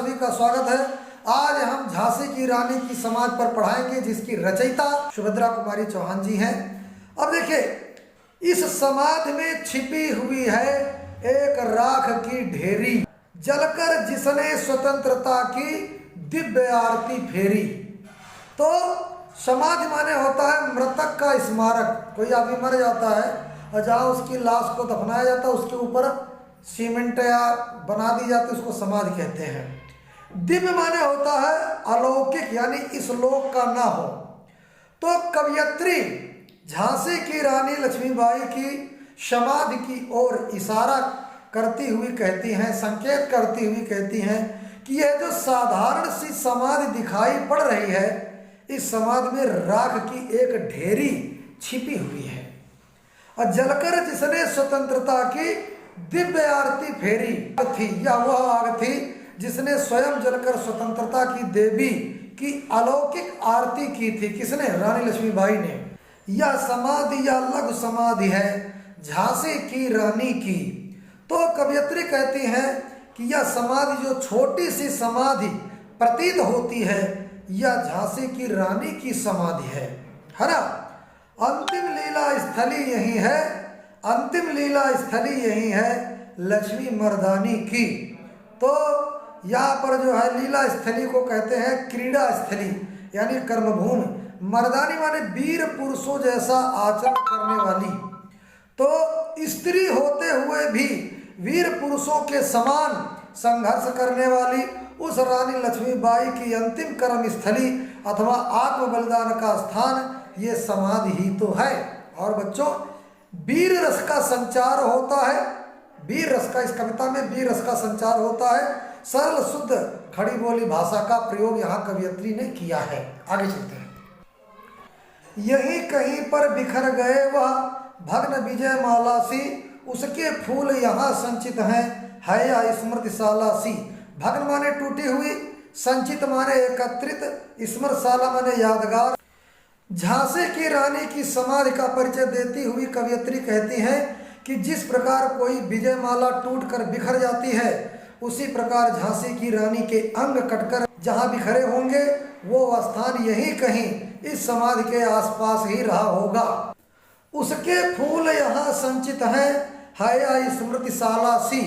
सभी का स्वागत है। आज हम झांसी की रानी की समाधि पर पढ़ाएंगे, जिसकी रचयिता सुभद्रा कुमारी चौहान जी हैं। अब देखिए, इस समाधि में छिपी हुई है एक राख की ढेरी, जलकर जिसने स्वतंत्रता की दिव्य आरती फेरी। तो समाधि माने होता है मृतक का स्मारक। कोई आदमी मर जाता है और जहाँ उसकी लाश को दफनाया जाता है उसके ऊपर सीमेंट या बना दी जाती है, उसको समाधि कहते हैं। दिव्य माने होता है अलौकिक, यानी इस लोक का ना हो। तो कवयित्री झांसी की रानी लक्ष्मीबाई की समाधि की ओर इशारा करती हुई कहती हैं, संकेत करती हुई कहती हैं कि यह जो साधारण सी समाधि दिखाई पड़ रही है, इस समाधि में राख की एक ढेरी छिपी हुई है और जलकर जिसने स्वतंत्रता की दिव्य आरती फेरी थी। यह वह आग थी जिसने स्वयं जलकर स्वतंत्रता की देवी की अलौकिक आरती की थी। किसने? रानी लक्ष्मीबाई ने। यह समाधि या लघु समाधि है झांसी की रानी की। तो कवयित्री कहती हैं कि यह समाधि जो छोटी सी समाधि प्रतीत होती है, यह झांसी की रानी की समाधि है ना। अंतिम लीला स्थली यही है, अंतिम लीला स्थली यही है लक्ष्मी मर्दानी की। तो यहाँ पर जो है लीला स्थली को कहते हैं क्रीड़ा स्थली, यानी कर्मभूमि। मर्दानी माने वीर पुरुषों जैसा आचरण करने वाली। तो स्त्री होते हुए भी वीर पुरुषों के समान संघर्ष करने वाली उस रानी लक्ष्मीबाई की अंतिम कर्म स्थली अथवा आत्म बलिदान का स्थान ये समाधि ही तो है। और बच्चों, वीर रस का संचार होता है, वीर रस का, इस कविता में वीर रस का संचार होता है। सरल शुद्ध खड़ी बोली भाषा का प्रयोग यहाँ कवयित्री ने किया है। आगे चलते हैं। यही कहीं पर बिखर गए वह भग्न विजय माला सी, उसके फूल यहाँ संचित हैं है या स्मृतिशाला सी। भग्न माने टूटी हुई, संचित माने एकत्रित, स्मृतिशाला माने यादगार। झांसी की रानी की समाधि का परिचय देती हुई कवयित्री कहती हैं कि जिस प्रकार कोई विजय माला टूटकर बिखर जाती है, उसी प्रकार झांसी की रानी के अंग कटकर जहां बिखरे होंगे, वो स्थान यही कहीं इस समाधि के आसपास ही रहा होगा। उसके फूल यहाँ संचित हैं है या स्मृतिशाला सी।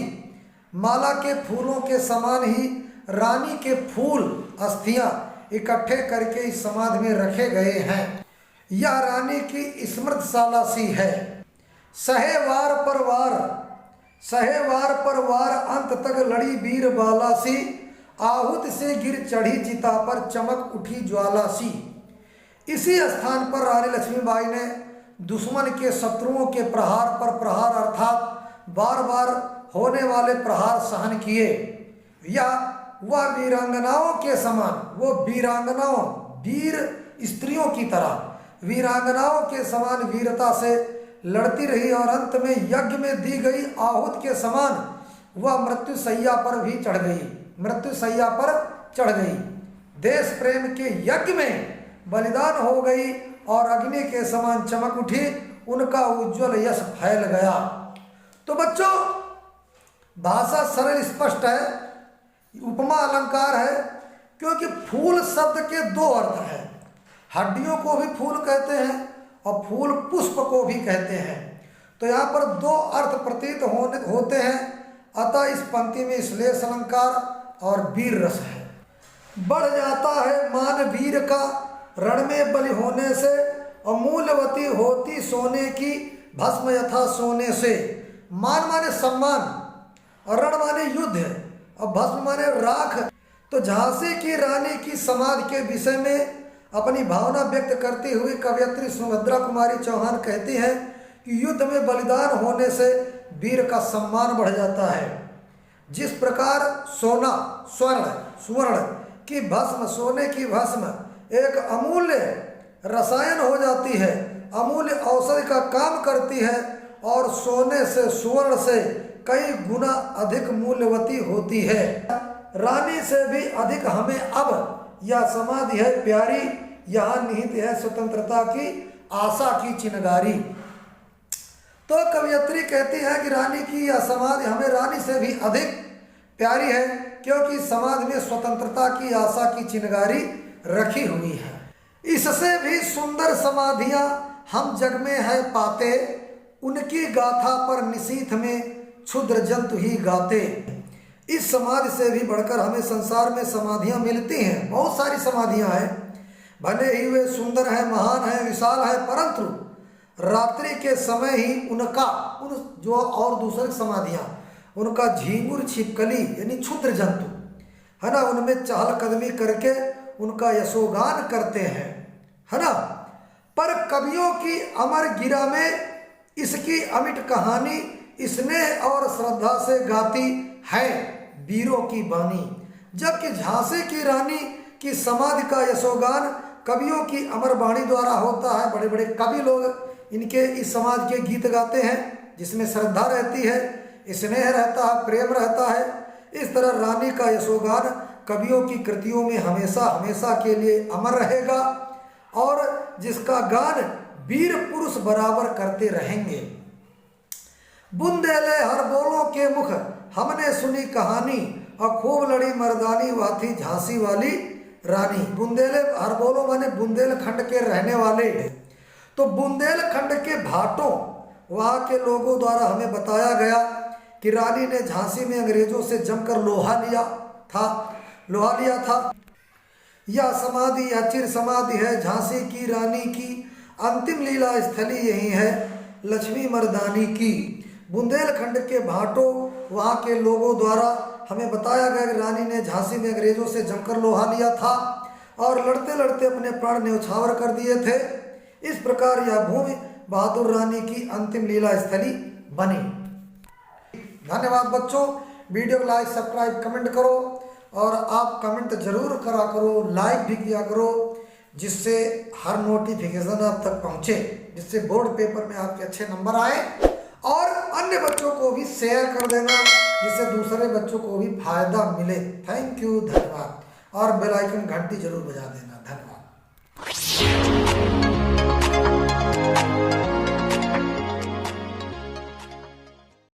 माला के फूलों के समान ही रानी के फूल अस्थियां इकट्ठे करके इस समाधि में रखे गए हैं। यह रानी की स्मृतिशाला सी है। सहे वार पर वार, सहे वार पर वार, अंत तक लड़ी वीर बाला सी। आहुति से गिर चढ़ी चिता पर चमक उठी ज्वाला सी। इसी स्थान पर रानी लक्ष्मीबाई ने दुश्मन के शत्रुओं के प्रहार पर प्रहार अर्थात बार बार होने वाले प्रहार सहन किए। या वह वीरांगनाओं के समान, वो वीरांगनाओं, वीर स्त्रियों की तरह वीरांगनाओं के समान वीरता से लड़ती रही और अंत में यज्ञ में दी गई आहूत के समान वह मृत्यु सैया पर भी चढ़ गई, मृत्यु सैया पर चढ़ गई। देश प्रेम के यज्ञ में बलिदान हो गई और अग्नि के समान चमक उठी, उनका उज्जवल यश फैल गया। तो बच्चों, भाषा सरल स्पष्ट है, उपमा अलंकार है, क्योंकि फूल शब्द के दो अर्थ हैं। हड्डियों को भी फूल कहते हैं और फूल पुष्प को भी कहते हैं। तो यहाँ पर दो अर्थ प्रतीत होते हैं। अतः इस पंक्ति में श्लेष अलंकार और वीर रस है। बढ़ जाता है मान वीर का रण में बलि होने से, अमूल्यवती होती सोने की भस्म यथा सोने से। मान माने सम्मान और रण माने युद्ध और भस्म माने राख। तो झांसी की रानी की समाधि के विषय में अपनी भावना व्यक्त करती हुई कवयित्री सुभद्रा कुमारी चौहान कहती हैं कि युद्ध में बलिदान होने से वीर का सम्मान बढ़ जाता है। जिस प्रकार सोना, स्वर्ण की भस्म, सोने की भस्म एक अमूल्य रसायन हो जाती है, अमूल्य औषधि का काम करती है और सोने से, स्वर्ण से कई गुना अधिक मूल्यवती होती है। रानी से भी अधिक हमें अब यह समाधि है प्यारी, यहाँ निहित है स्वतंत्रता की आशा की चिनगारी। तो कवयित्री कहती है कि रानी की यह समाधि हमें रानी से भी अधिक प्यारी है, क्योंकि समाज में स्वतंत्रता की आशा की चिनगारी रखी हुई है। इससे भी सुंदर समाधियां हम जग में है पाते, उनकी गाथा पर निशीथ में क्षुद्र जंतु ही गाते। इस समाधि से भी बढ़कर हमें संसार में समाधियां मिलती हैं, बहुत सारी समाधियां हैं, भले ही वे सुंदर हैं, महान हैं, विशाल हैं, परंतु रात्रि के समय ही उनका जो और दूसरी समाधियां उनका झींगुर छिपकली यानी क्षुद्र जंतु है ना, उनमें चहलकदमी करके उनका यशोगान करते हैं, है ना। पर कवियों की अमर गिरा में इसकी अमिट कहानी स्नेह और श्रद्धा से गाती है वीरों की बानी। जबकि झांसी की रानी की समाधि का यशोगान कवियों की अमर वाणी द्वारा होता है। बड़े बड़े कवि लोग इनके इस समाज के गीत गाते हैं, जिसमें श्रद्धा रहती है, स्नेह रहता है, प्रेम रहता है। इस तरह रानी का यशोगान कवियों की कृतियों में हमेशा हमेशा के लिए अमर रहेगा और जिसका गान वीर पुरुष बराबर करते रहेंगे। बुंदेले हर बोलों के मुख हमने सुनी कहानी, और खूब लड़ी मर्दानी वह थी झांसी वाली रानी। बुंदेले हर बोलो माने बुंदेलखंड के रहने वाले। तो बुंदेलखंड के भाटों वहाँ के लोगों द्वारा हमें बताया गया कि रानी ने झांसी में अंग्रेजों से जमकर लोहा लिया था। यह समाधि या चिर समाधि है झांसी की रानी की, अंतिम लीला स्थली यही है लक्ष्मी मर्दानी की। बुंदेलखंड के भाटों वहाँ के लोगों द्वारा हमें बताया गया कि रानी ने झांसी में अंग्रेजों से जमकर लोहा लिया था और लड़ते लड़ते अपने प्राण न्यौछावर कर दिए थे। इस प्रकार यह भूमि बहादुर रानी की अंतिम लीला स्थली बनी। धन्यवाद बच्चों, वीडियो को लाइक सब्सक्राइब कमेंट करो और आप कमेंट जरूर करा करो, लाइक भी किया करो, जिससे हर नोटिफिकेशन आप तक पहुँचे, जिससे बोर्ड पेपर में आपके अच्छे नंबर आए। और अन्य बच्चों को भी शेयर कर देना, जिससे दूसरे बच्चों को भी फायदा मिले। थैंक यू, धन्यवाद। और बेल आइकन घंटी जरूर बजा देना। धन्यवाद।